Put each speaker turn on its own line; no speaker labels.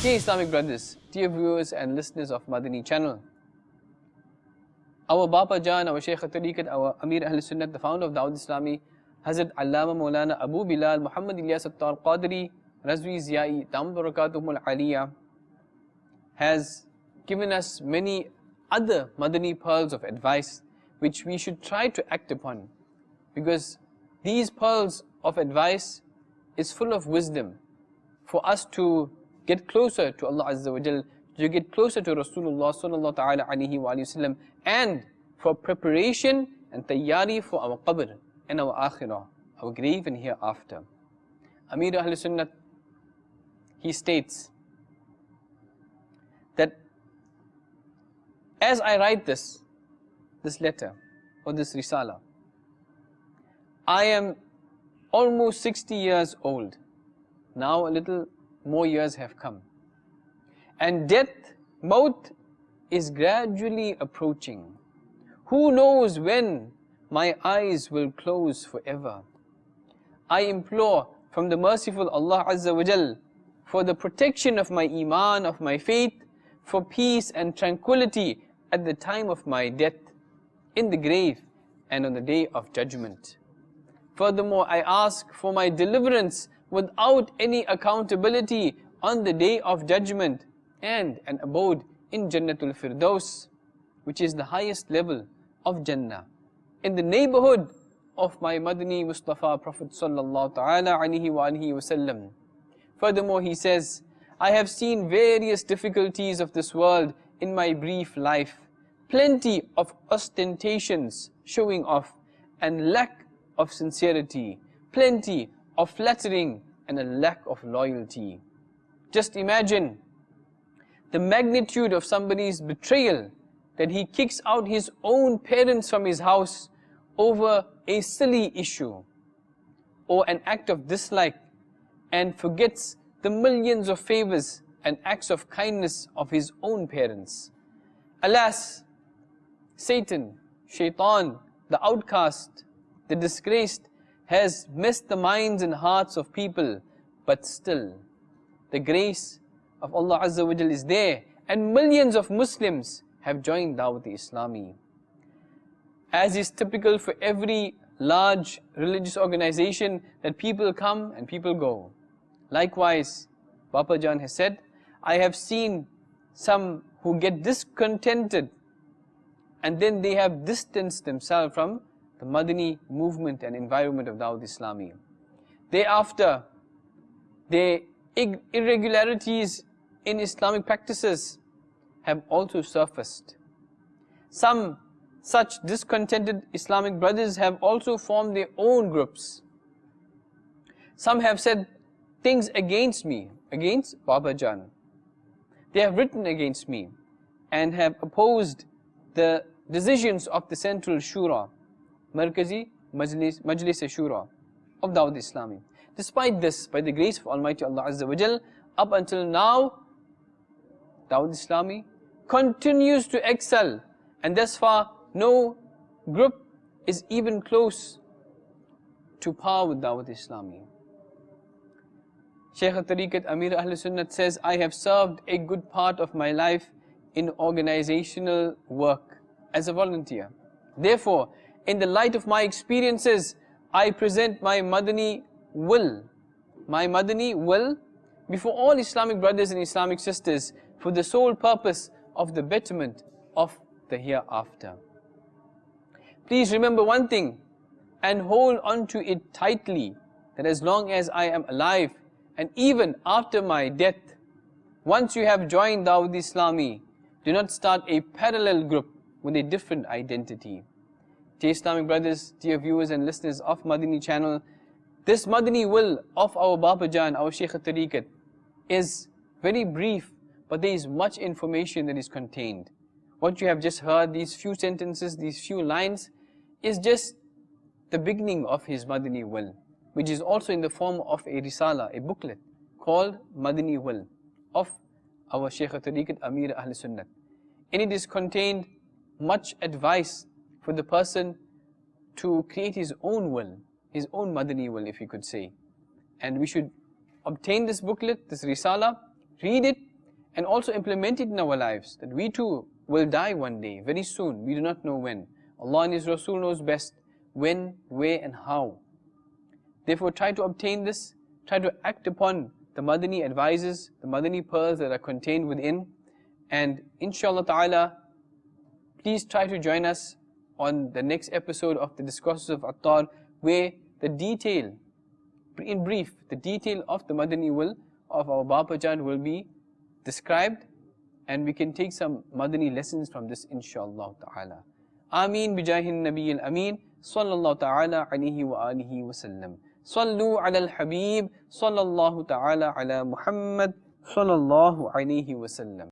Dear Islamic brothers, dear viewers and listeners of Madani channel, our Bapa Jan, our Shaykh al-Tariqat, our Ameer Ahle Sunnat, the founder of Dawateislami, Hazrat Allama Maulana Abu Bilal Muhammad Ilyas Attar Qadri Razvi Ziyai Tam Barakatuhum al-Aliyah, has given us many other Madani pearls of advice which we should try to act upon, because these pearls of advice is full of wisdom for us to get closer to Allah Azza wa Jal, to get closer to Rasulullah Sallallahu Ta'ala Alaihi wa Sallam, and for preparation and tayyari for our qabr and our akhirah, our grave and hereafter. Ameer Ahle Sunnat, he states that as I write this letter or this risala, I am almost 60 years old. Now a little more years have come. And death, maut, is gradually approaching. Who knows when my eyes will close forever? I implore from the merciful Allah Azza wa Jal for the protection of my iman, of my faith, for peace and tranquility at the time of my death, in the grave and on the day of judgment. Furthermore, I ask for my deliverance without any accountability on the day of judgment, and an abode in Jannatul Firdaus, which is the highest level of Jannah, in the neighborhood of my Madani Mustafa Prophet Sallallahu Ta'ala Alaihi wa Alihi Wasallam. Furthermore, he says, I have seen various difficulties of this world in my brief life, plenty of ostentations, showing off, and lack of sincerity, plenty of flattering, and a lack of loyalty. Just imagine the magnitude of somebody's betrayal, that he kicks out his own parents from his house over a silly issue or an act of dislike, and forgets the millions of favors and acts of kindness of his own parents. Alas, Satan, Shaitan, the outcast, the disgraced, has messed the minds and hearts of people, but still the grace of Allah Azza wa Jal is there, and millions of Muslims have joined Dawateislami. As is typical for every large religious organization, that people come and people go. Likewise, Bapa Jan has said, I have seen some who get discontented and then they have distanced themselves from the Madani movement and environment of Dawateislami. Thereafter, the irregularities in Islamic practices have also surfaced. Some such discontented Islamic brothers have also formed their own groups. Some have said things against me, against Baba Jan. They have written against me and have opposed the decisions of the Central Shura, Markazi Majlis Shura of Dawateislami. Despite this, by the grace of Almighty Allah Azza wa Jal, up until now, Dawateislami continues to excel, and thus far no group is even close to par with Dawateislami. Shaykh al-Tariqat Ameer Ahle Sunnat says, I have served a good part of my life in organizational work as a volunteer. Therefore, in the light of my experiences, I present my Madani will before all Islamic brothers and Islamic sisters, for the sole purpose of the betterment of the hereafter. Please remember one thing and hold on to it tightly, that as long as I am alive and even after my death, once you have joined Dawateislami, do not start a parallel group with a different identity. Dear Islamic brothers, dear viewers and listeners of Madani channel, this Madani will of our Bapa Jan, our Shaykh al-Tariqat, is very brief, but there is much information that is contained. What you have just heard, these few sentences, these few lines, is just the beginning of his Madani will, which is also in the form of a risala, a booklet called Madani will of our Shaykh al-Tariqat Ameer Ahle Sunnat. In it is contained much advice for the person to create his own will, his own Madani will, if you could say. And we should obtain this booklet, this risala, read it, and also implement it in our lives, that we too will die one day, very soon, we do not know when. Allah and His Rasul knows best when, where and how. Therefore try to obtain this, try to act upon the Madani advices, the Madani pearls that are contained within, and inshallah ta'ala, please try to join us on the next episode of the Discourses of Attar, where the detail, in brief, the detail of the Madani will, of our Bapajan will be described, and we can take some Madani lessons from this inshallah ta'ala. Ameen bijahin Nabiyil Ameen, sallallahu ta'ala alayhi wa alihi wa sallam. Sallu ala al-Habib, sallallahu ta'ala ala Muhammad, sallallahu alayhi wa sallam.